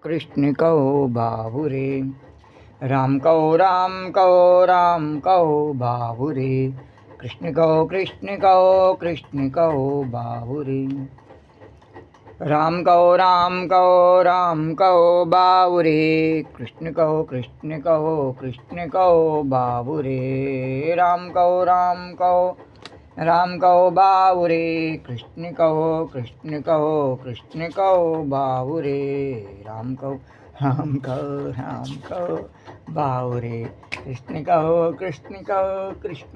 कृष्ण कहो बाहुरे। राम कहो राम कहो राम कहो बाहुरे। कृष्ण कहो कृष्ण कहो कृष्ण कहो बाहुरे। राम कहो राम कहो राम कहो बाहुरे। कृष्ण कहो कृष्ण कहो कृष्ण कहो बाहुरे। राम कहो राम कहो बाहुरे। कृष्ण कहो कृष्ण कहो कृष्ण कहो बाहुरे। राम कहो राम कहो बाहुरे। कृष्ण कहो कृष्ण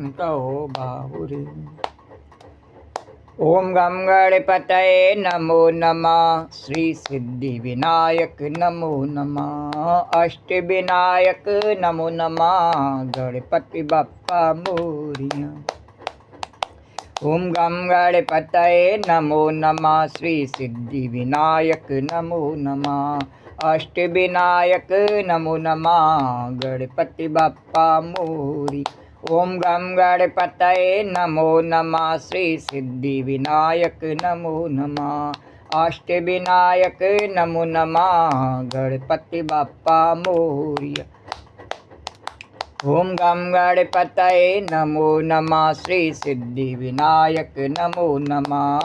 कहो बाहुरे। ओम गम गणपतये नमो नमः। श्री सिद्धि विनायक नमो नमः। अष्ट विनायक नमो नमः। गणपति बप्पा मोरिया। ओम गम गणपतये नमो नमः। श्री सिद्धि विनायक नमो नमः। अष्ट विनायक नमो नमः। गणपति बप्पा मोरी। ओम गम गणपतये नमो नमः। श्री सिद्धि विनायक नमो नमः। अष्ट विनायक नमो नमः। गणपति बप्पा मोरिया। ओम गम गणपतये नमो नमः। श्री सिद्धि विनायक नमो नमः।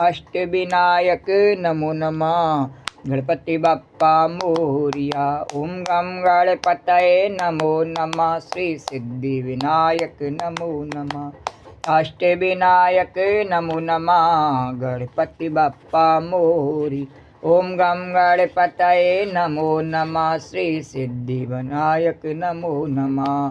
अष्ट विनायक नमो नमः। गणपति बप्पा मोरिया। ओम गम गणपतये नमो नमः। श्री सिद्धि विनायक नमो नमः। अष्ट विनायक नमो नमः। गणपति बप्पा मोरी। ओम गम गणपतये नमो नमः। श्री सिद्धि विनायक नमो नमः।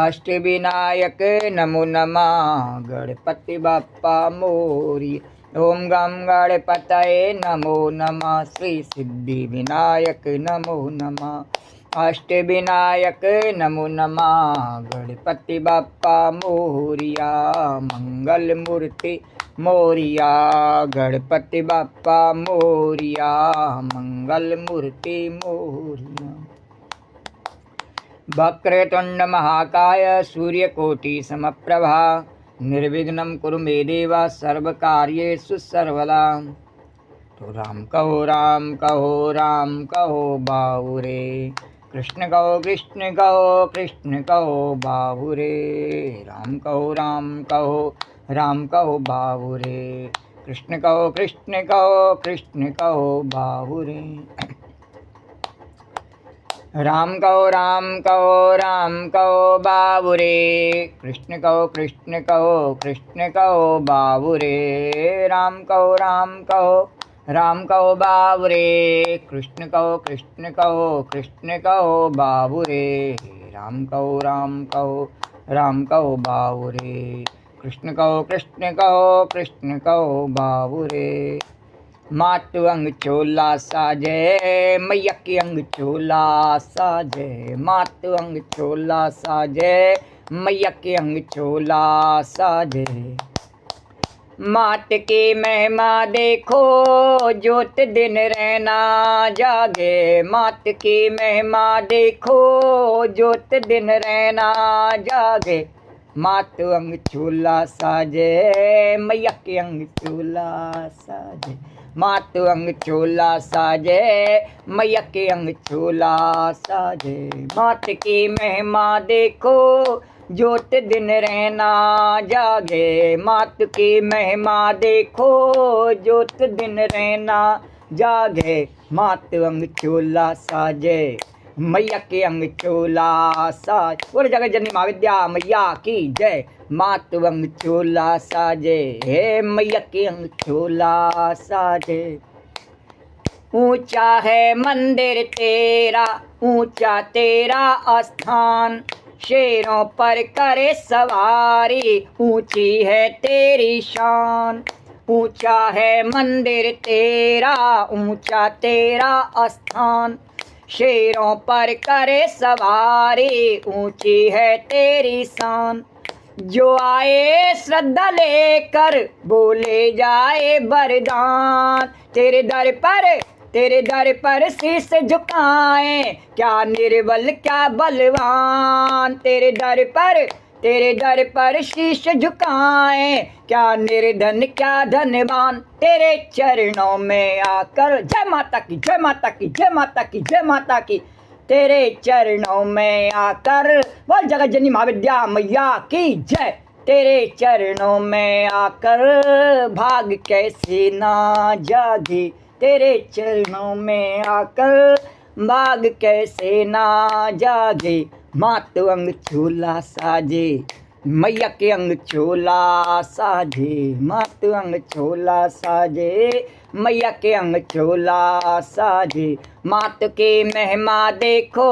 अष्ट विनायक नमो नमः। गणपति बप्पा मोरी। ओम गम गणपतये नमो नमः। श्री सिद्धि विनायक नमो नमः। अष्ट विनायक नमो नमः। गणपति बप्पा मोरिया। मंगल मूर्ति मोरिया। गणपति बप्पा मोरिया। मंगल मूर्ति मोरिया। वक्रतुंड महाकाय सूर्यकोटि समप्रभा। निर्विघ्नं कुरु मे देव सर्वकार्येषु सर्वदा। तो राम कहो राम कहो बाहुरे। कृष्ण कहो कृष्ण कहो बाहुरे। राम कहो राम कहो बाहुरे। कृष्ण कहो कृष्ण कहो बाहुरे। राम कहो बाहुरे। कृष्ण कहो कृष्ण कहो बाहुरे। राम कहो बाहुरे। कृष्ण कहो कृष्ण कहो बाहुरे। राम कहो बाहुरे। कृष्ण कहो कृष्ण कहो बाहुरे। मातु अंग चोला साजे मैया की अंग चोला साजे। मातु अंग चोला साजे मैया की अंग चोला साजे। मात की महिमा देखो ज्योत दिन रहना जागे। मात की महिमा देखो ज्योत दिन रहना जागे। मातु अंग चूल्हा साजे मैया के अंग चूल्हा साजे। मातु अंग चूल्हा साजे मैया के अंग चूल्हा साजे। मात की महिमा देखो ज्योत दिन रहना जागे। मात की महिमा देखो ज्योत दिन रहना जागे। मातु अंग चूल्हा साजे मैया के अंग चोला साज। बोले जगत जननी महाविद्या मैया की जय। मातु अंग चोला साजे हे मैया के अंग चोला साजे। ऊंचा है मंदिर तेरा ऊंचा तेरा स्थान। शेरों पर करे सवारी ऊंची है तेरी शान। ऊंचा है मंदिर तेरा ऊंचा तेरा स्थान। शेरों पर करे सवारी ऊंची है तेरी शान। जो आए श्रद्धा लेकर बोले जाए वरदान। तेरे दर पर शीश झुकाएं क्या निर्बल क्या बलवान। तेरे दर तेरे दर पर शीश झुकाएं, क्या निर्धन क्या धनवान तेरे चरणों में आकर। जय माता की, जय माता की, जय माता की, जय माता की। तेरे चरणों में आकर बोल जगत जननी महाविद्या मैया की जय। तेरे चरणों में आकर भाग कैसे ना जागे, तेरे चरणों में आकर भाग कैसे ना जागे। मात अंग चोला साजे, मैया के अंग चोला साजे। मात अंग चोला साजे, मैया के अंग चोला साजे। मात के महिमा देखो,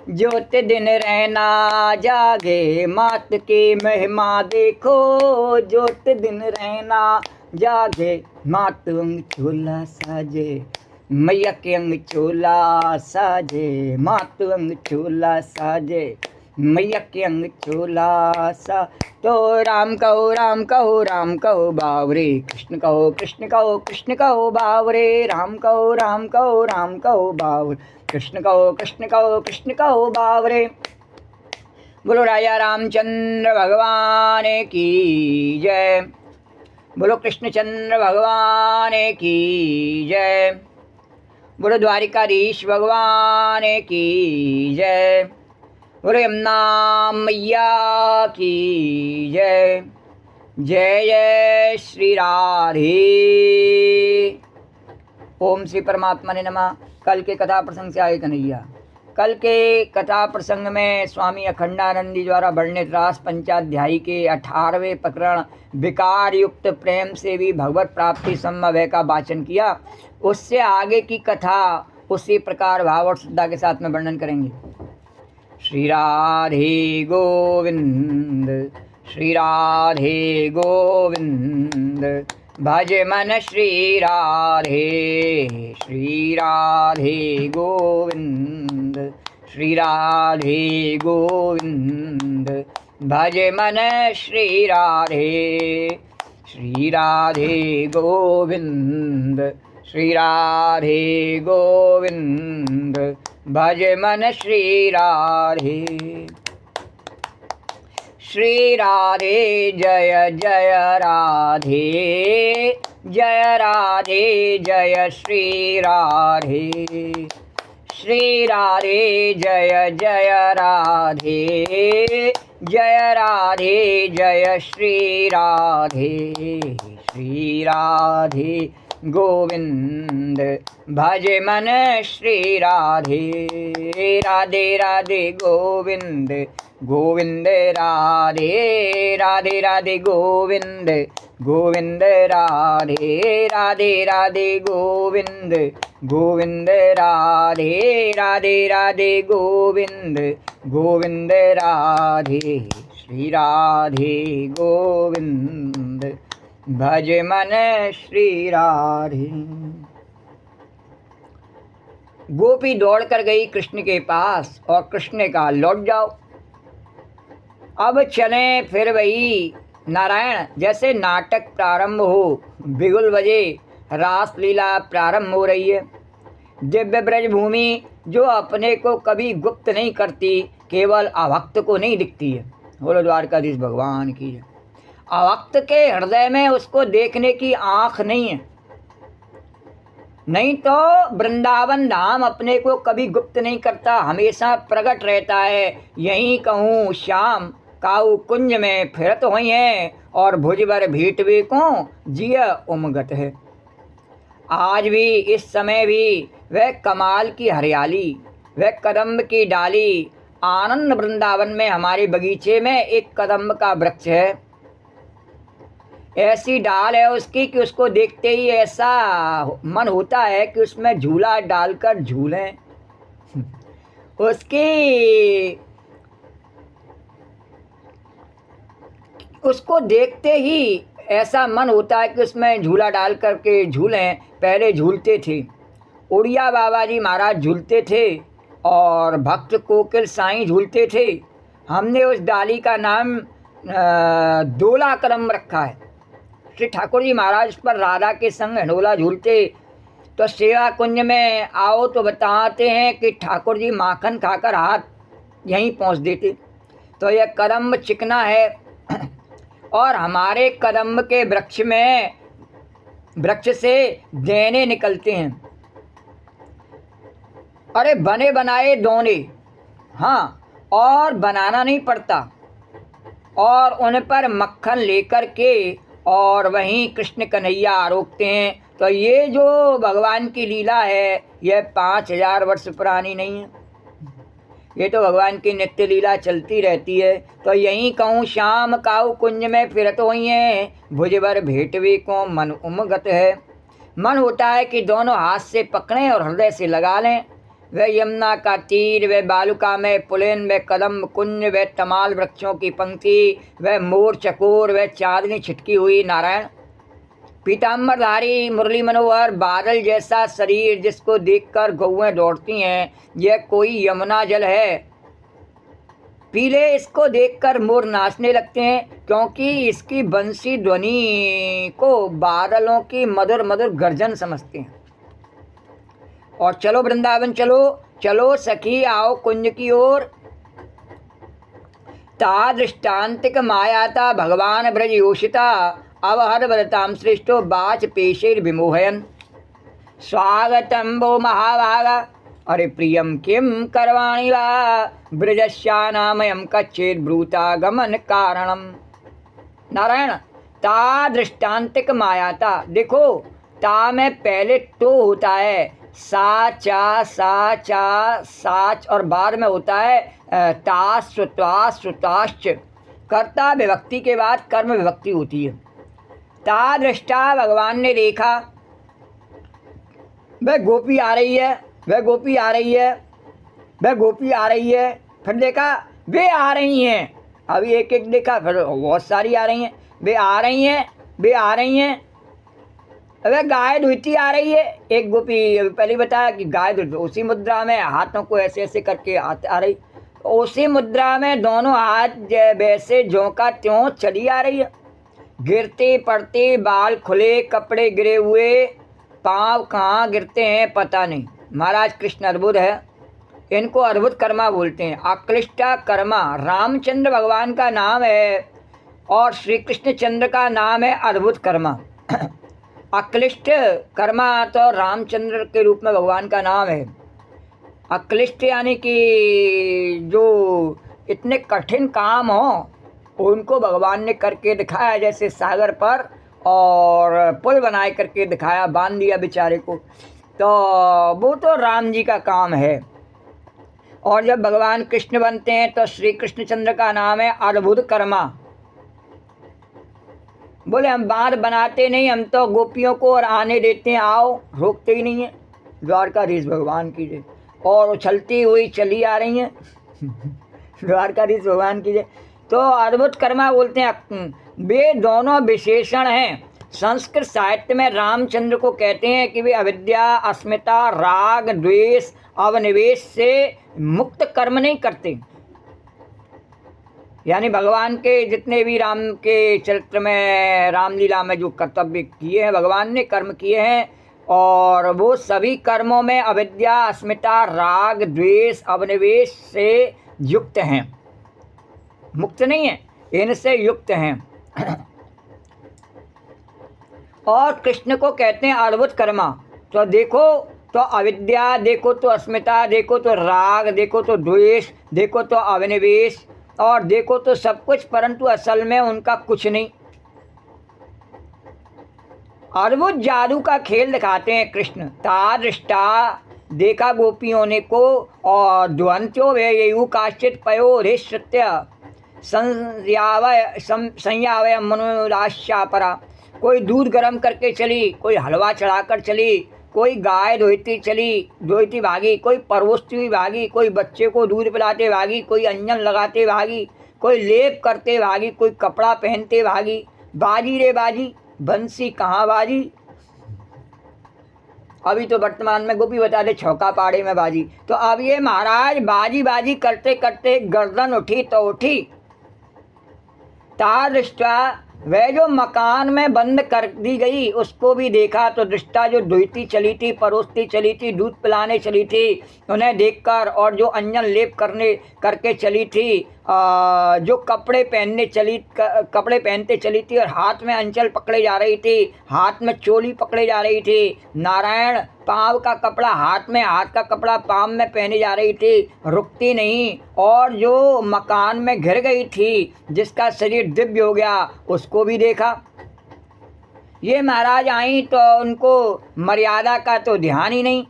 ज्योत दिन रहना जागे। मात की महिमा देखो, ज्योत दिन रहना जागे। मात अंग चोला साजे, मैया के अंग चोला साजे। मात अंग चोला साजे, मैया के अंग चोला सा। तो राम कहो राम कहो राम कहो बावरे, कृष्ण कहो कृष्ण कहो कृष्ण कहो बावरे। राम कहो राम कहो राम कहो बावरे, कृष्ण कहो कृष्ण कहो कृष्ण कहो बावरे। बोलो राजा रामचंद्र भगवान की जय। बोलो कृष्णचंद्र भगवान की जय। बोलो द्वारिकाधीश भगवान की जय। बोलो यमुना मैया की जय। जय जय श्री राधे। ओम श्री परमात्मा ने नमः। कल के कथा प्रसंग से आए कन्हैया। कल के कथा प्रसंग में स्वामी अखंडानंदी द्वारा वर्णित रास पंचाध्यायी के 18वें प्रकरण विकार युक्त प्रेम से भी भगवत प्राप्ति संभव है का वाचन किया। उससे आगे की कथा उसी प्रकार भाव और श्रद्धा के साथ में वर्णन करेंगे। श्री राधे गोविंद, श्री राधे गोविंद, भज मन श्री राधे। श्री राधे गोविंद, श्री राधे गोविंद, भज मन श्री राधे। श्री राधे गोविंद, श्री राधे गोविंद, भज मन श्री राधे। श्री राधे जय जय राधे, जय राधे जय श्री राधे। श्री राधे जय जय राधे, जय राधे जय श्री राधे। श्री राधे गोविंद, भज मन श्री राधे। राधे राधे गोविंद, गोविंद राधे। राधे राधे गोविंद, गोविंद राधे। राधे राधे गोविंद, गोविंद राधे। राधे राधे गोविंद, गोविंद राधे। श्री राधे गोविंद, भज मन श्री राधे। गोपी दौड़ कर गई कृष्ण के पास और कृष्ण ने कहा लौट जाओ, अब चलें फिर वही नारायण जैसे नाटक प्रारंभ हो, बिगुल बजे, रास लीला प्रारंभ हो रही है। दिव्य ब्रज भूमि जो अपने को कभी गुप्त नहीं करती, केवल अभक्त को नहीं दिखती है। बोलो द्वारकाधीश भगवान की है। अभक्त के हृदय में उसको देखने की आँख नहीं है। नहीं तो वृंदावन धाम अपने को कभी गुप्त नहीं करता, हमेशा प्रकट रहता है। यहीं कहूँ श्याम काऊ कुंज में फिरत हुई हैं, और भुजबर भीटवे को जिय उमगत है। आज भी इस समय भी वह कमाल की हरियाली, वह कदम्ब की डाली, आनंद वृंदावन में हमारे बगीचे में एक कदम्ब का वृक्ष है। ऐसी डाल है उसकी कि उसको देखते ही ऐसा मन होता है कि उसमें झूला डालकर झूलें। उसको देखते ही ऐसा मन होता है कि उसमें झूला डाल करके झूलें। पहले झूलते थे, उड़िया बाबा जी महाराज झूलते थे और भक्त कोकिल साईं झूलते थे। हमने उस डाली का नाम डोला कदम रखा है। श्री ठाकुर जी महाराज पर राधा के संग हिंडोला झूलते, तो सेवा कुंज में आओ तो बताते हैं कि ठाकुर जी माखन खाकर हाथ यहीं पहुंच देते। तो यह कदम्ब चिकना है और हमारे कदम्ब के वृक्ष से देने निकलते हैं। अरे बने बनाए दोने, हाँ, और बनाना नहीं पड़ता, और उन पर मक्खन लेकर के और वहीं कृष्ण कन्हैया रोकते हैं। तो ये जो भगवान की लीला है यह 5000 वर्ष पुरानी नहीं है, ये तो भगवान की नित्य लीला चलती रहती है। तो यहीं कहूँ श्याम काऊ कुंज में फिरत हुई हैं, भुजबर भेटवे को मन उमगत है। मन होता है कि दोनों हाथ से पकड़ें और हृदय से लगा लें। वह यमुना का तीर, वह बालुका में पुलिन, वह कदम्ब कुंज, वह तमाल वृक्षों की पंक्ति, वह मोर चकोर, वह चांदनी छिटकी हुई नारायण। पीताम्बरधारी मुरली मनोहर बादल जैसा शरीर जिसको देखकर गौएं दौड़ती हैं, यह कोई यमुना जल है। पीले इसको देखकर मोर नाचने लगते हैं, क्योंकि इसकी बंसी ध्वनि को बादलों की मधुर मधुर गर्जन समझते हैं। और चलो वृंदावन चलो, चलो सखी आओ कुंज की ओर। ता दृष्टांतिक मायाता भगवान ब्रज योषिता, अवहर वदताम श्रेष्ठो बाच पेशेर विमोहयन। स्वागतम वो महाभागा, अरे प्रियम किम करवाणि वा, ब्रजस्यानामयम कच्चेद ब्रूता गमन कारणम। नारायण, ता दृष्टांतिक मायाता, देखो ता में पहले तो होता है सा चा साच, और बाद में होता है तास सुतास सुताश्च। कर्ता विभक्ति के बाद कर्म विभक्ति होती है। ता दृष्टा, भगवान ने देखा, वह गोपी आ रही है, वह गोपी आ रही है, वह गोपी आ रही है। फिर देखा वे आ रही हैं, अभी एक एक देखा, फिर बहुत सारी आ रही हैं, वे आ रही हैं, वे आ रही हैं। वह गाय धुलती आ रही है, एक गोपी पहले बताया कि गाय धुलती, उसी मुद्रा में हाथों को ऐसे ऐसे करके आ रही, उसी मुद्रा में दोनों हाथ वैसे ज्यों का त्यों चली आ रही है। गिरते पड़ते बाल खुले, कपड़े गिरे हुए, पाँव कहाँ गिरते हैं पता नहीं। महाराज कृष्ण अद्भुत है, इनको अद्भुत कर्मा बोलते हैं। अक्लिष्टा कर्मा रामचंद्र भगवान का नाम है और श्री कृष्ण चंद्र का नाम है अद्भुत कर्मा। अक्लिष्ट कर्मा तो रामचंद्र के रूप में भगवान का नाम है। अक्लिष्ट यानी कि जो इतने कठिन काम हो उनको भगवान ने करके दिखाया, जैसे सागर पर और पुल बनाए करके दिखाया, बांध दिया बेचारे को, तो वो तो राम जी का काम है। और जब भगवान कृष्ण बनते हैं तो श्री कृष्णचंद्र का नाम है अद्भुत कर्मा। बोले हम बांध बनाते नहीं, हम तो गोपियों को और आने देते हैं, आओ, रोकते ही नहीं है। द्वारकाधीश भगवान की जय। और उछलती हुई चली आ रही हैं द्वारकाधीश भगवान की जय। तो अद्भुत कर्मा बोलते हैं। वे दोनों विशेषण हैं। संस्कृत साहित्य में रामचंद्र को कहते हैं कि वे अविद्या, अस्मिता, राग, द्वेष, अवनिवेश से मुक्त कर्म नहीं करते। यानी भगवान के जितने भी राम के चरित्र में, रामलीला में जो कर्तव्य किए हैं भगवान ने, कर्म किए हैं, और वो सभी कर्मों में अविद्या, अस्मिता, राग, द्वेष, अवनिवेश से युक्त हैं, मुक्त नहीं है, इनसे युक्त हैं। और कृष्ण को कहते हैं अद्भुत कर्मा। तो देखो तो अविद्या, देखो तो अस्मिता, देखो तो राग, देखो तो द्वेष, देखो तो अवनिवेश, और देखो तो सब कुछ, परंतु असल में उनका कुछ नहीं। अद्भुत जादू का खेल दिखाते हैं कृष्ण। तादृष्टा, देखा गोपियों ने को, और ध्वंत्यो वेयु काश्चित पयो ऋष्य संयावय मनुराश्यापरा। कोई दूध गर्म करके चली, कोई हलवा चढ़ाकर चली, कोई गाय धोती भागी, कोई परोसती हुई भागी, कोई बच्चे को दूध पिलाते भागी, कोई अंजन लगाते भागी, कोई लेप करते भागी, कोई कपड़ा पहनते भागी। बाजी रे बाजी, बंसी कहाँ बाजी। अभी तो वर्तमान में गोपी बता दे छौका पाड़े में बाजी। तो अब ये महाराज बाजी बाजी करते करते गर्दन उठी तो उठी। तादृष्टा, वह जो मकान में बंद कर दी गई उसको भी देखा तो दृष्टा जो दुहती चली थी, परोसती चली थी, दूध पिलाने चली थी, उन्हें देखकर, और जो अंजन लेप करके चली थी, जो कपड़े कपड़े पहनते चली थी और हाथ में अंचल पकड़े जा रही थी, हाथ में चोली पकड़े जा रही थी, नारायण पाँव का कपड़ा हाथ में, हाथ का कपड़ा पाँव में पहने जा रही थी, रुकती नहीं। और जो मकान में घिर गई थी, जिसका शरीर दिव्य हो गया, उसको भी देखा। ये महाराज आई तो उनको मर्यादा का तो ध्यान ही नहीं,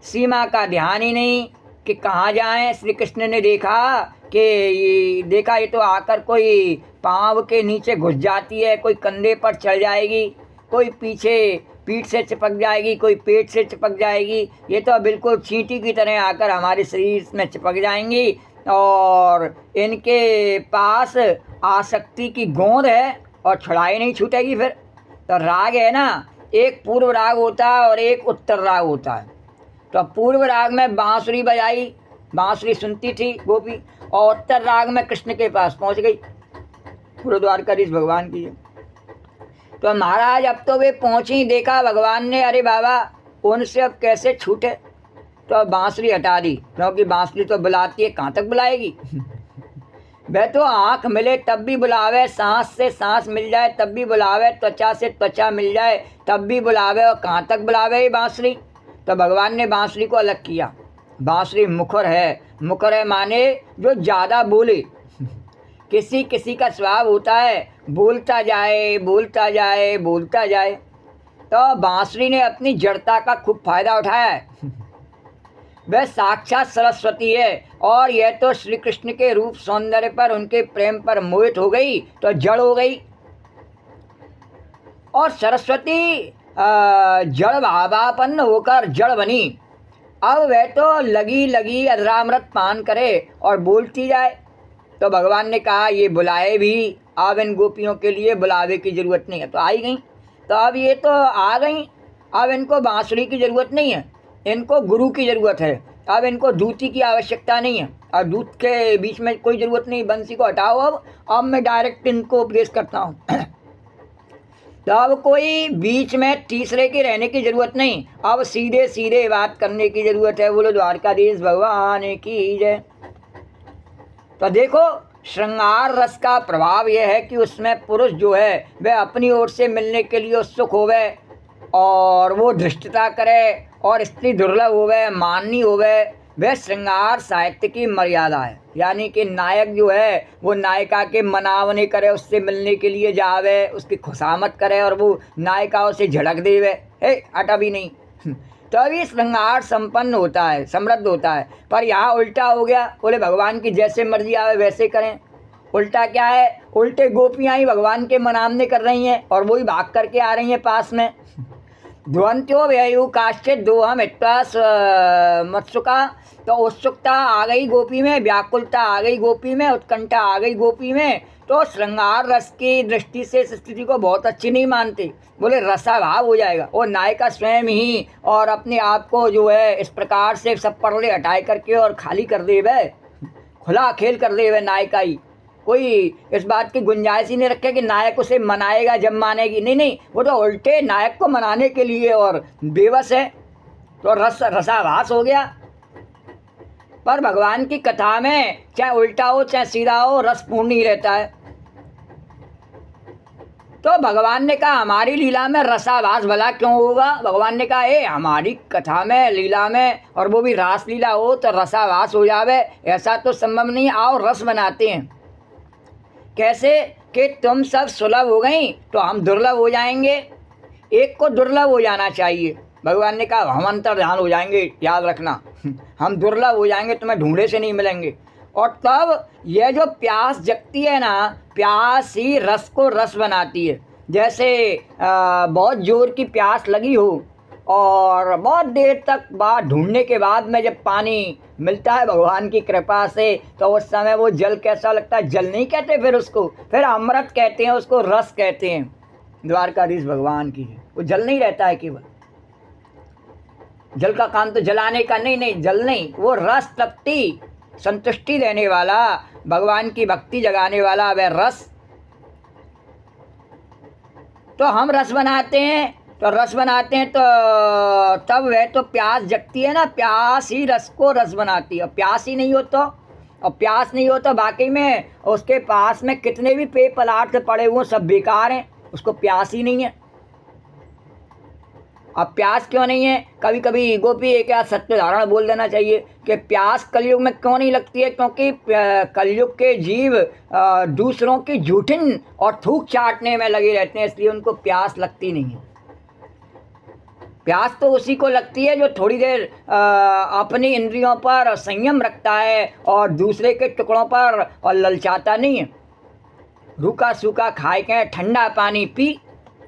सीमा का ध्यान ही नहीं कि कहाँ जाएं। श्री कृष्ण ने देखा कि ये तो आकर कोई पाँव के नीचे घुस जाती है, कोई कंधे पर चढ़ जाएगी, कोई पीछे पीठ से चिपक जाएगी, कोई पेट से चिपक जाएगी, ये तो बिल्कुल चींटी की तरह आकर हमारे शरीर में चिपक जाएंगी और इनके पास आसक्ति की गोंद है और छुड़ाई नहीं छूटेगी। फिर तो राग है ना, एक पूर्व राग होता है और एक उत्तर राग होता है। तो पूर्व राग में बांसुरी बजाई, बांसुरी सुनती थी गोपी, और उत्तर राग में कृष्ण के पास पहुंच गई, पूर्व द्वारकाधीश भगवान की। तो महाराज अब तो वे पहुंची, देखा भगवान ने, अरे बाबा उनसे अब कैसे छूटे, तो अब बांसुरी हटा दी, क्योंकि बांसुरी तो बुलाती है, कहाँ तक बुलाएगी। वह तो आँख मिले तब भी बुलावे, सांस से सांस मिल जाए तब भी बुलावे, त्वचा से त्वचा मिल जाए तब भी बुलावे, और कहाँ तक बुलावे ये बांसुरी। तो भगवान ने बांसुरी को अलग किया। बांसुरी मुखर है, मुखर है माने जो ज़्यादा बोले। किसी किसी का स्वभाव होता है बोलता जाए बोलता जाए बोलता जाए, तो बांसुरी ने अपनी जड़ता का खूब फायदा उठाया है। वह साक्षात सरस्वती है, और यह तो श्री कृष्ण के रूप सौंदर्य पर, उनके प्रेम पर मोहित हो गई तो जड़ हो गई। और सरस्वती जड़ भावापन्न होकर जड़ बनी। अब वह तो लगी लगी अधरामृत पान करे और बोलती जाए। तो भगवान ने कहा ये बुलाए भी, अब इन गोपियों के लिए बुलावे की ज़रूरत नहीं है। तो आई गई, तो अब ये तो आ गई, अब इनको बांसुरी की ज़रूरत नहीं है, इनको गुरु की ज़रूरत है। अब इनको दूती की आवश्यकता नहीं है, और दूत के बीच में कोई ज़रूरत नहीं, बंसी को हटाओ। अब मैं डायरेक्ट इनको उपदेश करता हूँ। तो अब कोई बीच में तीसरे के रहने की ज़रूरत नहीं, अब सीधे सीधे बात करने की ज़रूरत है। बोलो द्वारकाधीश भगवान की जय। तो देखो श्रृंगार रस का प्रभाव यह है कि उसमें पुरुष जो है वह अपनी ओर से मिलने के लिए उत्सुक होवे और वो धृष्टता करे, और स्त्री दुर्लभ होवे, माननी होवे। वह श्रृंगार साहित्य की मर्यादा है, यानी कि नायक जो है वो नायिका के मनावने करे, उससे मिलने के लिए जावे, उसकी खुशामद करे और वो नायिकाओं से झड़क देवे, हटा भी नहीं, तभी श्रृंगार संपन्न होता है, समृद्ध होता है। पर यहाँ उल्टा हो गया, बोले भगवान की जैसे मर्जी आवे वैसे करें। उल्टा क्या है, उल्टे गोपियाँ ही भगवान के मनामने कर रही हैं और वही भाग करके आ रही हैं पास में। ध्वंत्यो व्ययु काश्चित दोहम इत्वास मत्सुका। तो उत्सुकता आ गई गोपी में, व्याकुलता आ गई गोपी में, उत्कंठा आ गई गोपी में। तो श्रृंगार रस की दृष्टि से इस स्थिति को बहुत अच्छी नहीं मानते, बोले रसाभाव हो जाएगा। और नायिका स्वयं ही और अपने आप को जो है इस प्रकार से सब पर्दे हटाए करके और खाली कर देवे, खुला खेल कर देवे नायिका ही। कोई इस बात की गुंजाइश ही नहीं रखे कि नायक उसे मनाएगा जब मानेगी, नहीं नहीं, वो तो उल्टे नायक को मनाने के लिए और बेबस है। तो रसाभास हो गया। पर भगवान की कथा में चाहे उल्टा हो चाहे सीधा हो, रस पूर्ण ही रहता है। तो भगवान ने कहा हमारी लीला में रसाभास भला क्यों होगा। भगवान ने कहा हमारी कथा में, लीला में, और वो भी रास लीला हो तो रसाभास हो जावे, ऐसा तो संभव नहीं। आओ रस बनाते हैं। कैसे कि तुम सब सुलभ हो गई तो हम दुर्लभ हो जाएंगे। एक को दुर्लभ हो जाना चाहिए। भगवान ने कहा हम अंतर्ध्यान हो जाएंगे, याद रखना, हम दुर्लभ हो जाएंगे, तुम्हें ढूंढे से नहीं मिलेंगे। और तब यह जो प्यास जगती है ना, प्यास ही रस को रस बनाती है। जैसे बहुत जोर की प्यास लगी हो और बहुत देर तक बाद ढूंढने के बाद में जब पानी मिलता है भगवान की कृपा से, तो उस समय वो जल कैसा लगता है। जल नहीं कहते फिर उसको, फिर अमृत कहते हैं उसको, रस कहते हैं। द्वारकाधीश भगवान की वो जल नहीं रहता है केवल। जल का काम तो जलाने का नहीं, जल नहीं, वो रस तप्ती, संतुष्टि देने वाला, भगवान की भक्ति जगाने वाला वह रस। तो हम रस बनाते हैं, तो रस बनाते हैं तो तब वह तो प्यास जगती है ना, प्यास ही रस को रस बनाती है। प्यास ही नहीं हो तो, और प्यास नहीं हो तो वाकई में उसके पास में कितने भी पेय पदार्थ पड़े हुए सब बेकार हैं, उसको प्यास ही नहीं है। अब प्यास क्यों नहीं है? कभी कभी गोपी एक या सत्य उदाहरण बोल देना चाहिए कि प्यास कलयुग में क्यों नहीं लगती है, क्योंकि कलयुग के जीव दूसरों की जूठन और थूक चाटने में लगे रहते हैं, इसलिए उनको प्यास लगती नहीं है। प्यास तो उसी को लगती है जो थोड़ी देर अपनी इंद्रियों पर संयम रखता है और दूसरे के टुकड़ों पर और ललचाता नहीं है। रूखा सूखा खाए के ठंडा पानी पी,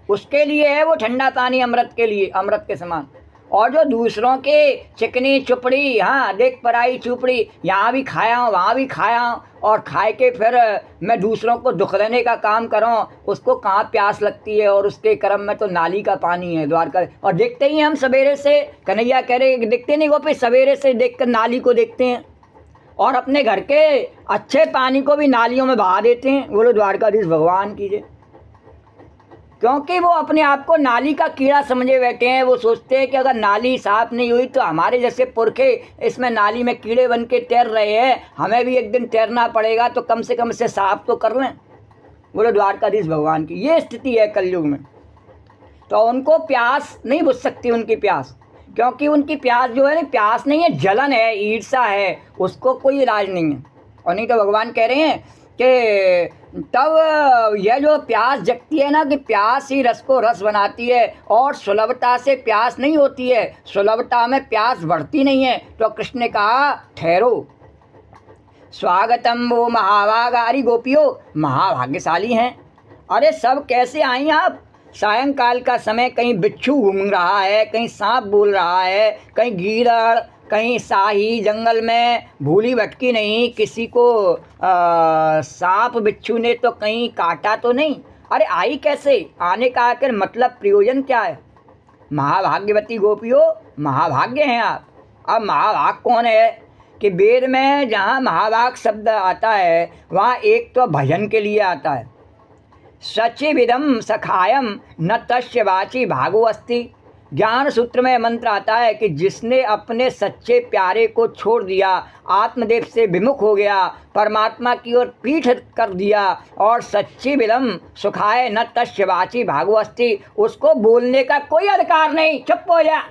उसके लिए है वो ठंडा पानी, अमृत के लिए, अमृत के समान। और जो दूसरों के चिकनी चुपड़ी, हाँ देख पराई चुपड़ी, यहाँ भी खाया हूँ वहाँ भी खाया हूँ, और खाए के फिर मैं दूसरों को दुख देने का काम करूँ, उसको कहाँ प्यास लगती है। और उसके कर्म में तो नाली का पानी है द्वारका। और देखते ही हम सवेरे से, कन्हैया कह रहे देखते नहीं गोपी, सवेरे से देख कर नाली को देखते हैं और अपने घर के अच्छे पानी को भी नालियों में बहा देते हैं। बोलो द्वारकाधीश भगवान कीजिए। क्योंकि वो अपने आप को नाली का कीड़ा समझे बैठे हैं। वो सोचते हैं कि अगर नाली साफ नहीं हुई तो हमारे जैसे पुरखे इसमें नाली में कीड़े बन के तैर रहे हैं, हमें भी एक दिन तैरना पड़ेगा, तो कम से कम इसे साफ तो कर लें। बोलो द्वारकाधीश भगवान की। ये स्थिति है कलयुग में। तो उनको प्यास नहीं बुझ सकती, उनकी प्यास, क्योंकि उनकी प्यास जो है ना, प्यास नहीं है, जलन है, ईर्षा है, उसको कोई इलाज नहीं है। और नहीं तो भगवान कह रहे हैं कि तब यह जो प्यास जगती है ना, कि प्यास ही रस को रस बनाती है, और सुलभता से प्यास नहीं होती है, सुलभता में प्यास बढ़ती नहीं है। तो कृष्ण ने कहा ठहरो, स्वागतम वो महाभागारी गोपियों, महाभाग्यशाली हैं। अरे सब कैसे आई आप? सायंकाल का समय, कहीं बिच्छू घूम रहा है, कहीं सांप बोल रहा है, कहीं गीदड़, कहीं साही जंगल में भूली भटकी नहीं, किसी को सांप बिच्छू ने तो कहीं काटा तो नहीं। अरे आई कैसे? आने का आखिर मतलब प्रयोजन क्या है? महाभाग्यवती गोपियों, महाभाग्य हैं आप। अब महाभाग कौन है? कि वेद में जहाँ महाभाग शब्द आता है वहाँ एक तो भजन के लिए आता है, सचिविदम सखायम न तस्य वाची भागो अस्ति। ज्ञान सूत्र में मंत्र आता है कि जिसने अपने सच्चे प्यारे को छोड़ दिया, आत्मदेव से विमुख हो गया, परमात्मा की ओर पीठ कर दिया, और सच्ची विलम सुखाए न तस्य वाची भागो अस्ति, उसको बोलने का कोई अधिकार नहीं, चुप हो जा।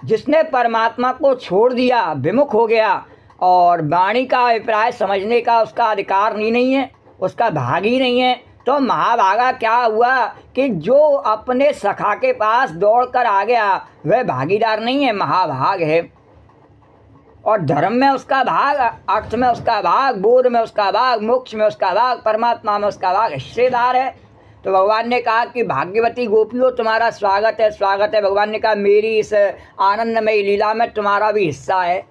जिसने परमात्मा को छोड़ दिया, विमुख हो गया, और वाणी का अभिप्राय समझने का उसका अधिकार ही नहीं है, उसका भाग ही नहीं है, तो महाभागा क्या हुआ कि जो अपने सखा के पास दौड़ कर आ गया वह भागीदार नहीं है, महाभाग है। और धर्म में उसका भाग, अर्थ में उसका भाग, बोध में उसका भाग, मोक्ष में उसका भाग, परमात्मा में उसका भाग, हिस्सेदार है। तो भगवान ने कहा कि भाग्यवती गोपियों तुम्हारा स्वागत है, स्वागत है। भगवान ने कहा मेरी इस आनंदमयी लीला में तुम्हारा भी हिस्सा है।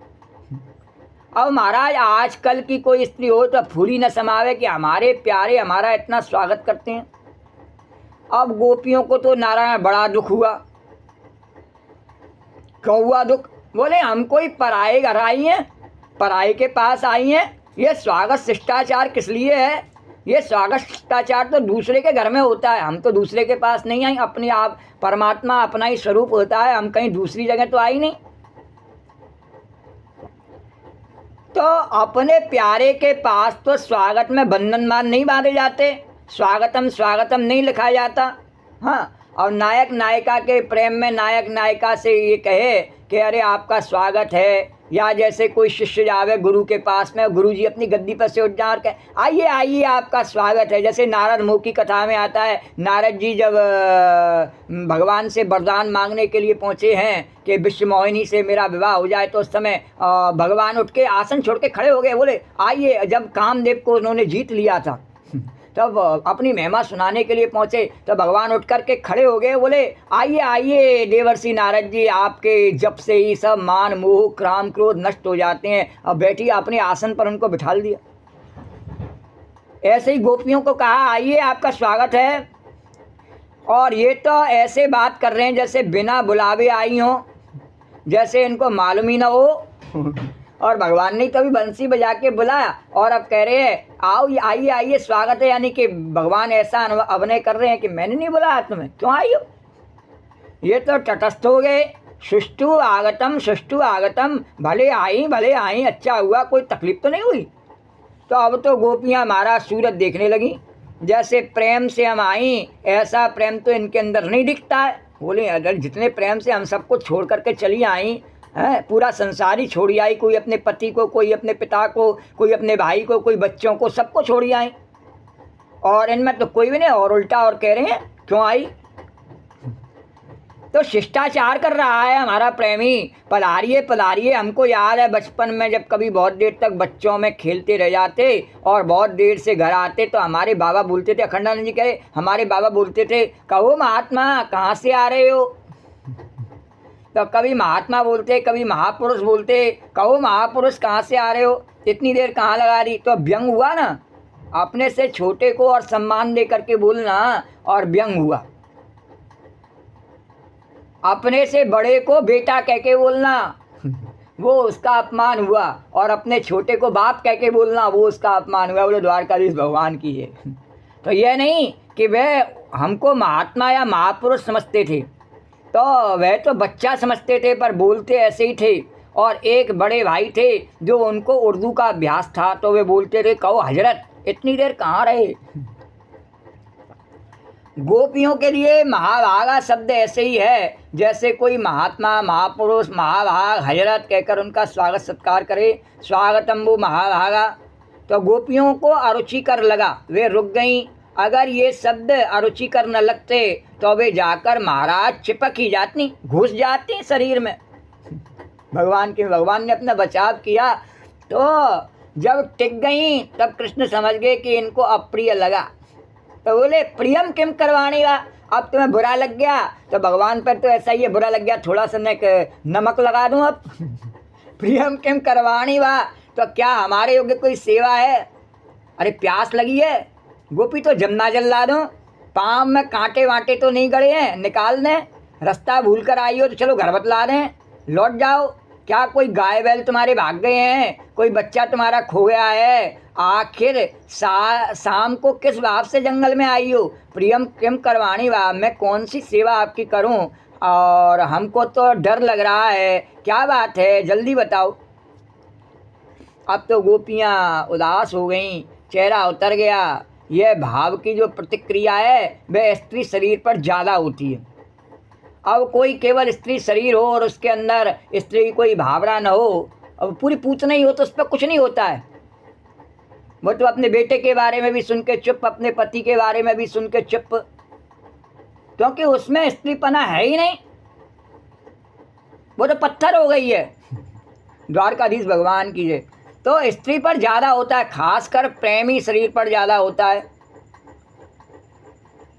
अब महाराज आजकल की कोई स्त्री हो तो फूली न समावे कि हमारे प्यारे हमारा इतना स्वागत करते हैं। अब गोपियों को तो नारायण बड़ा दुख हुआ। क्यों हुआ दुख? बोले हम कोई पराये घर आई हैं, पराये के पास आई हैं, ये स्वागत शिष्टाचार किस लिए है? ये स्वागत शिष्टाचार तो दूसरे के घर में होता है, हम तो दूसरे के पास नहीं आई। अपने आप परमात्मा अपना ही स्वरूप होता है, हम कहीं दूसरी जगह तो आई नहीं। तो अपने प्यारे के पास तो स्वागत में बंधनमान नहीं बांधे जाते, स्वागतम स्वागतम नहीं लिखा जाता। हाँ, और नायक नायिका के प्रेम में नायक नायिका से ये कहे कि अरे आपका स्वागत है, या जैसे कोई शिष्य जावे गुरु के पास में, गुरु जी अपनी गद्दी पर से उठ जा और कहे आइए आइए आपका स्वागत है। जैसे नारद मुँह की कथा में आता है, नारद जी जब भगवान से वरदान मांगने के लिए पहुँचे हैं कि विश्व मोहिनी से मेरा विवाह हो जाए, तो उस समय भगवान उठ के आसन छोड़ के खड़े हो गए, बोले आइए। जब कामदेव को उन्होंने जीत लिया था तब अपनी महिमा सुनाने के लिए पहुँचे, तो भगवान उठ कर के खड़े हो गए, बोले आइए आइए देवर्षि नारद जी, आपके जप से ही सब मान मोह क्राम क्रोध नष्ट हो जाते हैं। अब बैठिए, अपने आसन पर उनको बिठा दिया। ऐसे ही गोपियों को कहा आइए आपका स्वागत है। और ये तो ऐसे बात कर रहे हैं जैसे बिना बुलावे आई हों, जैसे इनको मालूम ही ना हो। और भगवान ने तो अभी बंसी बजा के बुलाया और अब कह रहे हैं आओ, आइए आइए, स्वागत है। यानी कि भगवान ऐसा अभिनय कर रहे हैं कि मैंने नहीं बुलाया तुम्हें, क्यों आई हो। ये तो तटस्थ हो गए। सुष्टु आगतम, सुष्टु आगतम, भले आई, अच्छा हुआ, कोई तकलीफ तो नहीं हुई। तो अब तो गोपियाँ हमारा सूरत देखने लगी, जैसे प्रेम से हम आई ऐसा प्रेम तो इनके अंदर नहीं दिखता है। बोले अगर जितने प्रेम से हम सबको छोड़ करके चली आई हैं, पूरा संसार ही छोड़ी आई, कोई अपने पति को, कोई अपने पिता को, कोई अपने भाई को, कोई बच्चों को, सबको छोड़ी आई, और इनमें तो कोई भी नहीं। और उल्टा और कह रहे हैं क्यों आई। तो शिष्टाचार कर रहा है हमारा प्रेमी, पधारिए पधारिए। हमको याद है बचपन में जब कभी बहुत देर तक बच्चों में खेलते रह जाते और बहुत देर से घर आते तो हमारे बाबा बोलते थे, अखंडानंद जी कह रहे, हमारे बाबा बोलते थे कहो महात्मा कहाँ से आ रहे हो। तो कभी महात्मा बोलते, कभी महापुरुष बोलते, कहो महापुरुष कहाँ से आ रहे हो, इतनी देर कहाँ लगा रही। तो व्यंग हुआ ना, अपने से छोटे को और सम्मान दे करके बोलना, और व्यंग हुआ। अपने से बड़े को बेटा कह के बोलना, वो उसका अपमान हुआ, और अपने छोटे को बाप कह के बोलना, वो उसका अपमान हुआ। बोले द्वारकाधीश भगवान की है। तो यह नहीं कि वह हमको महात्मा या महापुरुष समझते थे, तो वह तो बच्चा समझते थे, पर बोलते ऐसे ही थे। और एक बड़े भाई थे जो उनको उर्दू का अभ्यास था, तो वे बोलते थे कहो हजरत इतनी देर कहाँ रहे। गोपियों के लिए महाभागा शब्द ऐसे ही है जैसे कोई महात्मा, महापुरुष, महाभाग, हजरत कहकर उनका स्वागत सत्कार करे, स्वागतम वो महाभागा। तो गोपियों को अरुचिकर लगा, वे रुक गईं। अगर ये शब्द अरुचिकर न लगते तो वे जाकर महाराज चिपक ही जाती, घुस जाती शरीर में। भगवान ने अपना बचाव किया। तो जब टिक गई तब कृष्ण समझ गए कि इनको अप्रिय लगा। तो बोले प्रियम किम करवाणी वा, अब तुम्हें बुरा लग गया। तो भगवान पर तो ऐसा ही है, बुरा लग गया थोड़ा सा नमक लगा दूं अब। प्रियम किम करवाणी वा, तो क्या हमारे योग्य कोई सेवा है। अरे प्यास लगी है, गोपी तो जमुना जल ला दूं, पाँव में कांटे वांटे तो नहीं गड़े हैं, निकाल दें। रास्ता भूल कर आई हो तो चलो घर बतला दें, लौट जाओ। क्या कोई गाय बैल तुम्हारे भाग गए हैं, कोई बच्चा तुम्हारा खो गया है। आखिर शाम को किस भाव से जंगल में आई हो। प्रियम किम करवाणी वा, मैं कौन सी सेवा आपकी करूं, और हमको तो डर लग रहा है, क्या बात है जल्दी बताओ। अब तो गोपियाँ उदास हो गईं, चेहरा उतर गया। यह भाव की जो प्रतिक्रिया है वह स्त्री शरीर पर ज़्यादा होती है। अब कोई केवल स्त्री शरीर हो और उसके अंदर स्त्री की कोई भावना न हो, अब पूरी पूतना ही हो तो उस पर कुछ नहीं होता है। वो तो अपने बेटे के बारे में भी सुन के चुप, अपने पति के बारे में भी सुन के चुप, क्योंकि उसमें स्त्रीपना है ही नहीं, वो तो पत्थर हो गई है। द्वारकाधीश भगवान की जय। तो स्त्री पर ज़्यादा होता है, खासकर प्रेमी शरीर पर ज़्यादा होता है।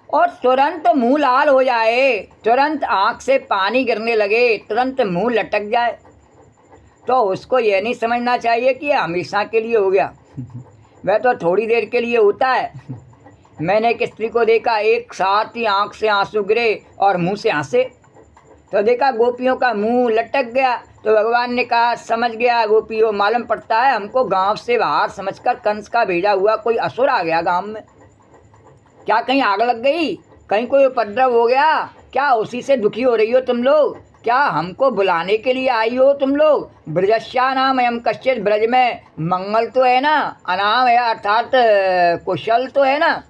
और तुरंत मुंह लाल हो जाए, तुरंत आँख से पानी गिरने लगे, तुरंत मुंह लटक जाए, तो उसको यह नहीं समझना चाहिए कि यह हमेशा के लिए हो गया। वह तो थोड़ी देर के लिए होता है। मैंने एक स्त्री को देखा, एक साथ ही आँख से आंसू गिरे और मुंह से हंसे, तो देखा गोपियों का मुंह लटक गया। तो भगवान ने कहा समझ गया गोपियों, मालूम पड़ता है हमको गांव से बाहर समझकर कंस का भेजा हुआ कोई असुर आ गया गांव में। क्या कहीं आग लग गई, कहीं कोई उपद्रव हो गया क्या, उसी से दुखी हो रही हो तुम लोग। क्या हमको बुलाने के लिए आई हो तुम लोग। ब्रजस्या नाम एम कश्चित, ब्रज में मंगल तो है ना, अनाम है अर्थात कुशल तो है ना।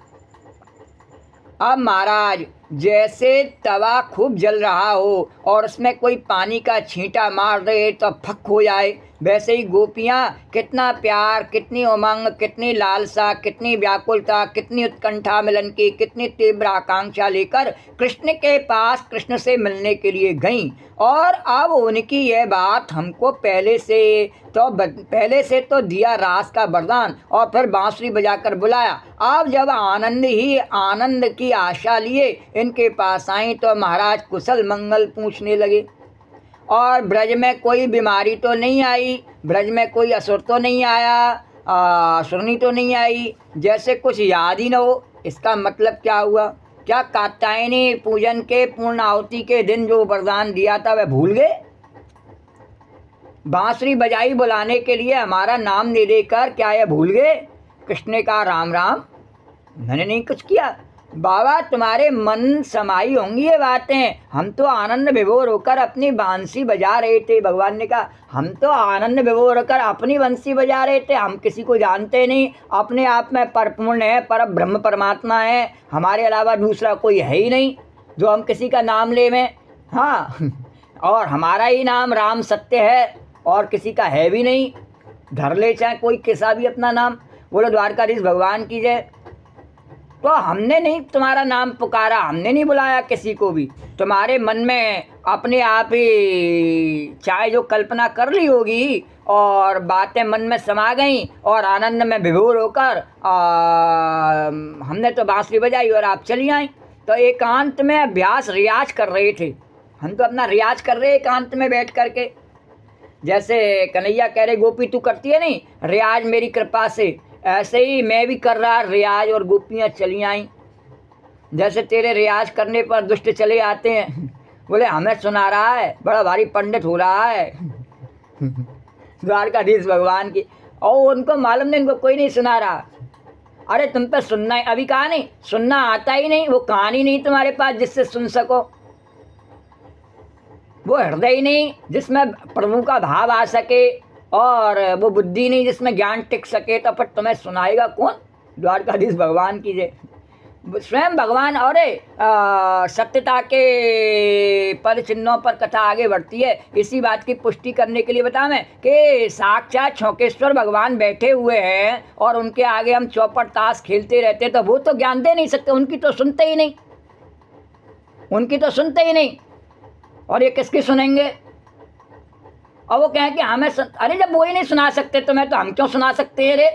अब महाराज जैसे तवा खूब जल रहा हो और उसमें कोई पानी का छींटा मार दे तो फक हो जाए, वैसे ही गोपियाँ कितना प्यार, कितनी उमंग, कितनी लालसा, कितनी व्याकुलता, कितनी उत्कंठा मिलन की, कितनी तीव्र आकांक्षा लेकर कृष्ण के पास कृष्ण से मिलने के लिए गईं। और अब उनकी यह बात हमको पहले से तो दिया रास का वरदान और फिर बांसुरी बजाकर बुलाया। अब जब आनंद की आशा लिए इनके पास आई तो महाराज कुशल मंगल पूछने लगे। और ब्रज में कोई बीमारी तो नहीं आई, ब्रज में कोई असुर तो नहीं आया, असुरनी तो नहीं आई, जैसे कुछ याद ही न हो। इसका मतलब क्या हुआ। क्या कात्यायनी पूजन के पूर्ण आहुति के दिन जो वरदान दिया था वह भूल गए। बांसुरी बजाई बुलाने के लिए, हमारा नाम नहीं लेकर। क्या ये भूल गए? कृष्ण ने कहा राम राम, मैंने नहीं कुछ किया। बाबा तुम्हारे मन समाई होंगी ये बातें, हम तो आनंद विभोर होकर अपनी बांसी बजा रहे थे। भगवान ने कहा हम तो आनंद विभोर होकर अपनी बंसी बजा रहे थे, हम किसी को जानते नहीं, अपने आप में परपूर्ण है, पर ब्रह्म परमात्मा है, हमारे अलावा दूसरा कोई है ही नहीं जो हम किसी का नाम ले में। हाँ, और हमारा ही नाम राम सत्य है और किसी का है भी नहीं, धर ले चाहे कोई कैसा भी अपना नाम। बोलो द्वारकाधीश भगवान की जय। तो हमने नहीं तुम्हारा नाम पुकारा, हमने नहीं बुलाया किसी को भी, तुम्हारे मन में अपने आप ही चाहे जो कल्पना कर ली होगी और बातें मन में समा गईं और आनंद में विभोर होकर हमने तो बांसुरी बजाई और आप चली आई। तो एकांत में अभ्यास रियाज कर रहे थे, हम तो अपना रियाज कर रहे एकांत में बैठ करके। जैसे कन्हैया कह रहे गोपी तू करती है नहीं रियाज मेरी कृपा से, ऐसे ही मैं भी कर रहा रियाज और गोपियाँ चली आईं। जैसे तेरे रियाज करने पर दुष्ट चले आते हैं, बोले हमें सुना रहा है, बड़ा भारी पंडित हो रहा है द्वारकाधीश भगवान की, और उनको मालूम नहीं, इनको कोई नहीं सुना रहा। अरे तुम पे सुनना है, अभी कहा नहीं सुनना आता ही नहीं, वो कहानी नहीं तुम्हारे पास जिससे सुन सको, वो हृदय नहीं जिसमें प्रभु का भाव आ सके, और वो बुद्धि नहीं जिसमें ज्ञान टिक सके, तो फिर तुम्हें सुनाएगा कौन? द्वारकाधीश भगवान की जय। स्वयं भगवान। और सत्यता के पद चिन्हों पर कथा आगे बढ़ती है। इसी बात की पुष्टि करने के लिए बता मैं कि साक्षात छौकेश्वर भगवान बैठे हुए हैं और उनके आगे हम चौपट ताश खेलते रहते, तो वो तो ज्ञान दे नहीं सकते, उनकी तो सुनते ही नहीं, उनकी तो सुनते ही नहीं, और ये किसकी सुनेंगे? और वो कहें कि हमें अरे जब वो ही नहीं सुना सकते तो मैं तो हम क्यों सुना सकते हैं रे?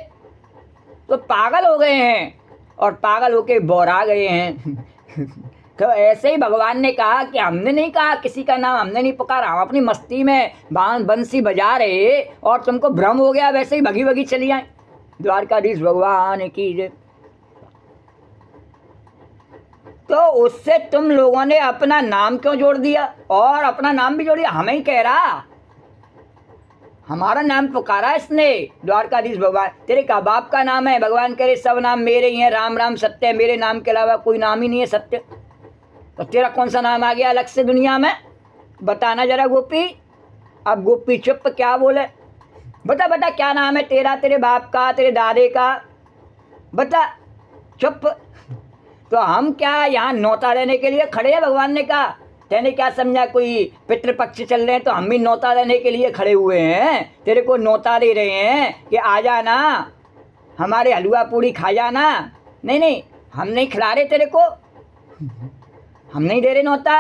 तो पागल हो गए हैं और पागल होके बौरा गए हैं तो ऐसे ही भगवान ने कहा कि हमने नहीं कहा किसी का नाम, हमने नहीं पुकारा, हम अपनी मस्ती में बंसी बजा रहे और तुमको भ्रम हो गया, वैसे ही भगी भगी चली आए। द्वारकाधीश भगवान की जय। तो उससे तुम लोगों ने अपना नाम क्यों जोड़ दिया? और अपना नाम भी जोड़ दिया, हमें ही कह रहा, हमारा नाम पुकारा इसने। द्वारकाधीश भगवान तेरे का बाप का नाम है, भगवान कह रहे सब नाम मेरे ही हैं, राम राम सत्य है, मेरे नाम के अलावा कोई नाम ही नहीं है सत्य। तो तेरा कौन सा नाम आ गया अलग से दुनिया में? बताना जरा गोपी। अब गोपी चुप, क्या बोले? बता बता क्या नाम है तेरा, तेरे बाप का, तेरे दादे का, बता। चुप। तो हम क्या यहाँ नौता लेने के लिए खड़े हैं? भगवान ने कहा तेने क्या समझा कोई पितृपक्ष चल रहे हैं तो हम भी नौता देने के लिए खड़े हुए हैं, तेरे को नौता दे रहे हैं कि आ जाना हमारे हलवा पूड़ी खा जाना। नहीं नहीं, हम नहीं खिला रहे तेरे को, हम नहीं दे रहे नौता,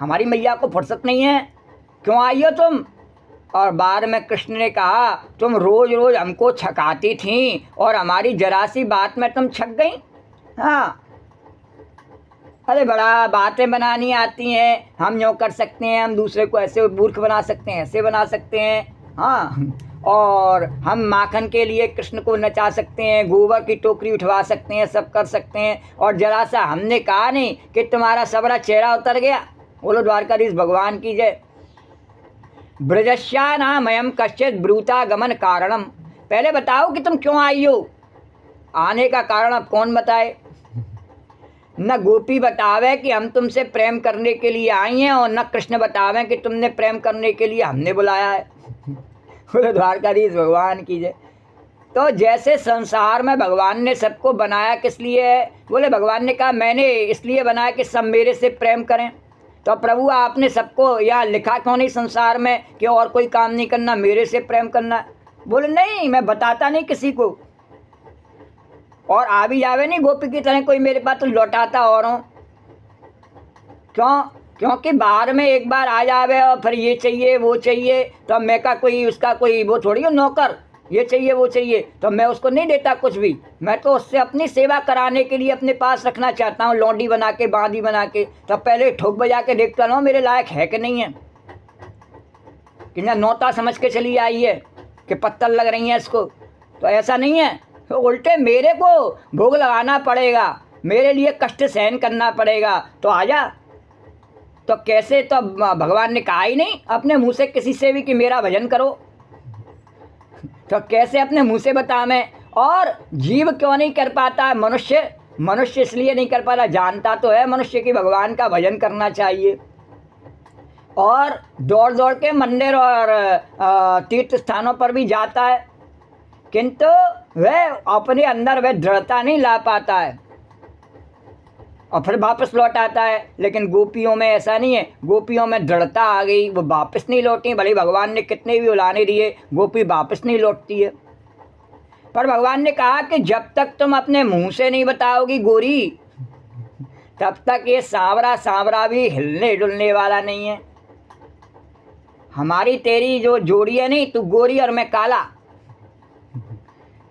हमारी मैया को फुर्सत नहीं है, क्यों आई हो तुम? और बाद में कृष्ण ने कहा तुम रोज़ रोज़ हमको छकाती थी और हमारी जरा सी बात में तुम छक गई। हाँ, अरे बड़ा बातें बनानी आती हैं, हम यूँ कर सकते हैं, हम दूसरे को ऐसे मूर्ख बना सकते हैं, ऐसे बना सकते हैं। हाँ, और हम माखन के लिए कृष्ण को नचा सकते हैं, गोबर की टोकरी उठवा सकते हैं, सब कर सकते हैं, और जरा सा हमने कहा नहीं कि तुम्हारा सबरा चेहरा उतर गया। बोलो द्वारकाधीश भगवान की जय। ब्रजस्यानामयम कश्चित ब्रूता गमन कारणम। पहले बताओ कि तुम क्यों आई हो, आने का कारण अब कौन बताए? न गोपी बतावे कि हम तुमसे प्रेम करने के लिए आई हैं, और न कृष्ण बतावे कि तुमने प्रेम करने के लिए हमने बुलाया है। बोले द्वारकाधीश भगवान की जय। तो जैसे संसार में भगवान ने सबको बनाया किस लिए है? बोले भगवान ने कहा मैंने इसलिए बनाया कि सब मेरे से प्रेम करें। तो प्रभु आपने सबको यहाँ लिखा क्यों नहीं संसार में कि और कोई काम नहीं करना, मेरे से प्रेम करना? बोले नहीं, मैं बताता नहीं किसी को, और आ भी जावे नहीं गोपी की तरह कोई मेरे पास तो लौटाता और हूँ। क्यों? क्योंकि बाहर में एक बार आ जावे और फिर ये चाहिए वो चाहिए, तो मैं का कोई उसका कोई वो थोड़ी हो नौकर, ये चाहिए वो चाहिए, तो मैं उसको नहीं देता कुछ भी। मैं तो उससे अपनी सेवा कराने के लिए अपने पास रखना चाहता हूँ, लौंडी बना के, बांदी बना के। तो पहले ठोक बजा के देखता रहूँ मेरे लायक है कि नहीं है, कि ना नौता समझ के चली आई है कि पत्थर लग रही हैं इसको। तो ऐसा नहीं है, तो उल्टे मेरे को भोग लगाना पड़ेगा, मेरे लिए कष्ट सहन करना पड़ेगा। तो आजा, तो कैसे, तो भगवान ने कहा ही नहीं अपने मुंह से किसी से भी कि मेरा भजन करो, तो कैसे अपने मुंह से बता मैं। और जीव क्यों नहीं कर पाता है? मनुष्य इसलिए नहीं कर पाता, जानता तो है मनुष्य कि भगवान का भजन करना चाहिए, और दौड़ दौड़ के मंदिर और तीर्थ स्थानों पर भी जाता है, किंतु वह अपने अंदर वह दृढ़ता नहीं ला पाता है और फिर वापस लौट आता है। लेकिन गोपियों में ऐसा नहीं है, गोपियों में दृढ़ता आ गई, वो वापस नहीं लौटी, भले भगवान ने कितने भी उलाने दिए, गोपी वापस नहीं लौटती है। पर भगवान ने कहा कि जब तक तुम अपने मुंह से नहीं बताओगी गोरी, तब तक ये सांवरा भी हिलने डुलने वाला नहीं है। हमारी तेरी जो जोड़ी है नहीं, तू गोरी और मैं काला,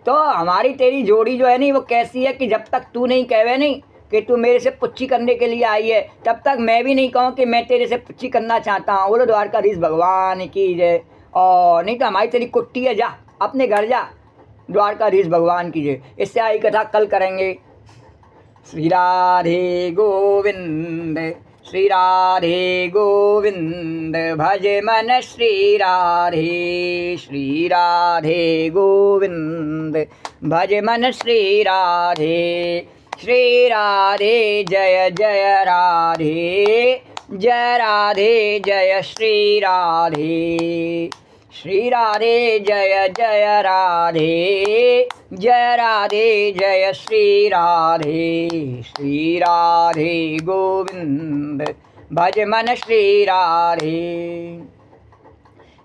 तो हमारी तेरी जोड़ी जो है नहीं वो कैसी है कि जब तक तू नहीं कहवे नहीं कि तू मेरे से पुच्छी करने के लिए आई है, तब तक मैं भी नहीं कहूँ कि मैं तेरे से पुच्छी करना चाहता हूँ। बोलो द्वारकाधीश भगवान की जय। और नहीं तो हमारी तेरी कुट्टी है, जा अपने घर जा, द्वारकाधीश भगवान की जय। इससे आई कथा कल करेंगे। श्री राधे गोविंद, श्री राधे गोविंद, भज मन श्री राधे, श्री राधे गोविंद, भज मन श्री राधे, श्री राधे जय जय राधे, जय राधे जय श्री राधे, श्री राधे जय जय राधे, जय राधे जय श्री राधे, श्री राधे गोविंद, भज मन श्री राधे।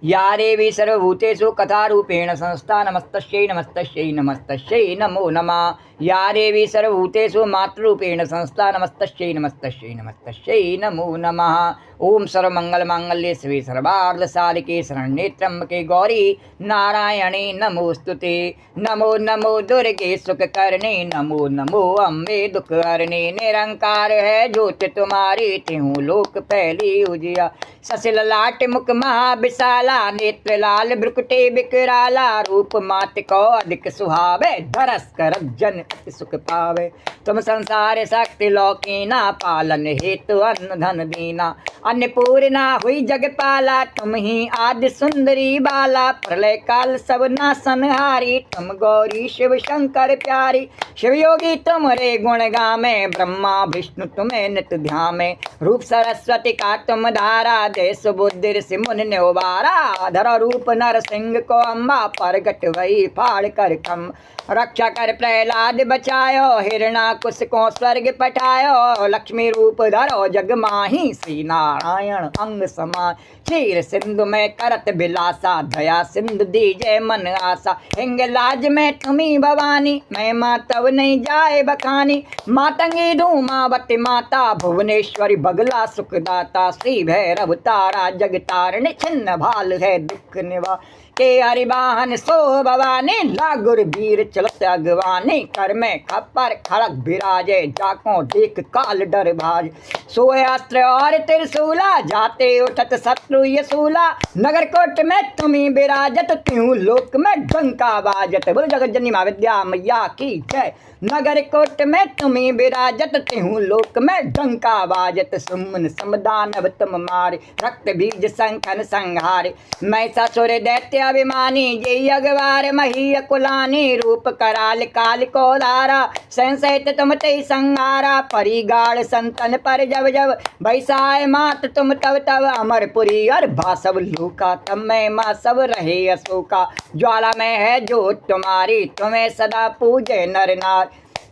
या देवी सर्वभूतेषु कथारूपेण संस्था नमस्तस्यै नमस्तस्यै नमस्तस्यै नमो नमः। या देवी सर्वभूतेषु मातृरूपेण संस्था नमस्तस्यै नमस्तस्यै नमस्तस्यै नमो नमः। ओम सर्वमंगलमांगल्ये शिवे सर्वार्धसाधिके शरण्ये त्र्यंबके गौरी नारायणे नमोस्तुते। नमो नमो दुर्गे सुखकरणे, नमो नमो अम्बे दुखहरणे। निरंकार है ज्योति तुम्हारी, त्यों लोक फैली उजिया। ससिल लाट मुख महा विशाला, नेत्र लाल भ्रुकुटे विकराला। रूप मात को अधिक सुहावे, धरस कर जन अति सुख पावे। तुम संसार शक्ति लौकीना, पालन हेतु अन्न धन दीना। अन्नपूर्णा हुई जगपाला, तुम ही आदि सुंदरी बाला। प्रलय काल सब नासनहारी, तुम गौरी शिव शंकर प्यारी। शिव योगी तुम्हारे गुण गामे, ब्रह्मा विष्णु तुम्हें नित ध्यामे। रूप सरस्वती का तुम धारा, जय सुबुद्धि ऋषि मुनि ने उबारा। धर रूप नर सिंह को अम्बा, प्रगट वही फाड़ कर खम। रक्षा कर प्रहलाद बचायो, हिरणाकुश को स्वर्ग पठायो। लक्ष्मी रूप धरो जग माही, श्री नारायण अंग समान। क्षीर सिंधु में करत बिलासा, दया सिंधु दीजे मन आशा। हिंग लाज में तुम्ही भवानी, मैं माँ तब नहीं जाए बखानी। मातंगी धूमावती माता, भुवनेश्वरी बगला सुखदाता। श्री भैरव तारा जग तारणी, छिन्न भाल है दुख निवा। के हरिवाहन सो भवानी, लागुर वीर चलत अगवानी। कर में खप्पर खड़क विराजे, जाको देख काल डर भाज। सोए अस्त्र और त्रिशूला, जाते उठत शत्रु यसूला। नगर कोट में तुम्ही विराजत, त्यों लोक में डंका बाजत। बोलो जगत जननी माँ विद्या मैया की जय। नगर कोट में तुम्ही विराजत, त्यों लोक में डंका बाजत। सुमन समदानव तुम मारे, रक्त बीज संखन संहारे। मैं ससुर दैत्य अभिमानी, जय अगवार मही कुलानी। रूप कराल काल को धारा, संसहित तुम ते संहारा। परिगाड़ संतन पर जब जब, भैसाय मात तुम तब तब। अमरपुरी और भासव लूका, तब मैं माँ सब रहे अशोका। ज्वाला में है जो तुम्हारी, तुम्हें सदा पूजे नर नार।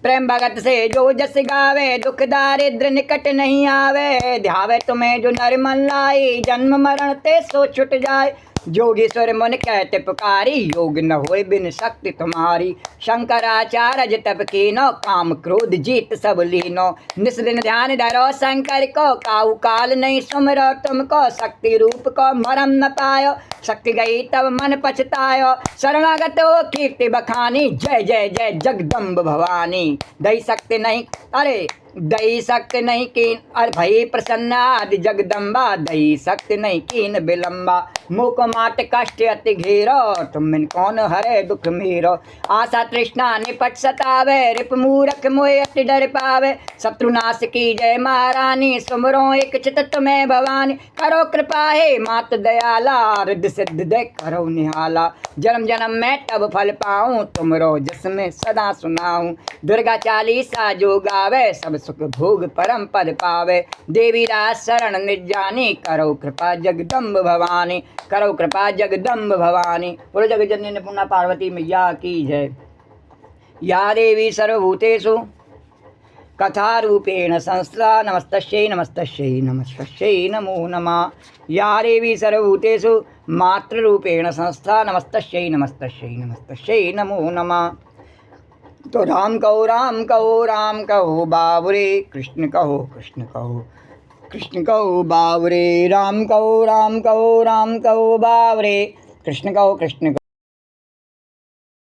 प्रेम भगत से जो जस गावे, दुख दारिद्र निकट नहीं आवे। ध्यावे तुम्हें जो नर मन लाई, जन्म मरण ते सो छुट जाए। जोगीश्वर मन कहते पुकारी, योग न होए बिन शक्ति तुम्हारी। शंकराचार्य तप कीनो, काम क्रोध जीत सब लीनो। निस दिन ध्यान धरो शंकर को, काऊ काल नहीं सुमरो तुमको। शक्ति रूप को मरम न पायो, शक्ति गई तब मन पछतायो। शरणागत हो कीर्ति बखानी, जय जय जय जगदम्ब भवानी। दई शक्ति नहीं अरे दई शक्ति नहीं कीन, अरे भई प्रसन्न आदि जगदम्बा, दई शक्ति नहीं कीन विलम्बा, मुख मात कष्ट अति घेरो, तुम बिन कौन हरे दुख मेरो। आशा तृष्णा निपट सतावे, रिप मूरख मोह अति डर पावे, शत्रुनाश की जय महारानी, सुमरो एक चित तुम्हें भवानी। करो कृपा हे मात दयाला, रिद्धि सिद्धि दे करो निहाला, जन्म जन्म में तब फल पाऊं, तुमरो जिसमें सदा सुनाऊं। दुर्गा चालीसा जो गावे, सब सुख भोग परम पद पावे, देवी राज शरण निज जानी, करो कृपा जगदम्ब भवानी, करो कृपा जगदम्ब भवानी। बोलो जगत जननी अन्नपूर्णा पार्वती मैया की जय। या देवी सर्वभूतेषु कथा रूपेण संस्था, नमस्तस्यै नमस्तस्यै नमस्तस्यै नमो नमः। या देवी सर्वभूतेषु मातृरूपेण संस्था, नमस्तस्यै नमस्तस्यै नमस्तस्यै नमो नमः। तो राम कहो राम कहो राम कहो बाबरे, कृष्ण कहो कृष्ण कहो कृष्ण कहो बाबरे, राम कहो राम कहो राम कहो बाबरे, कृष्ण कहो कृष्ण कहो।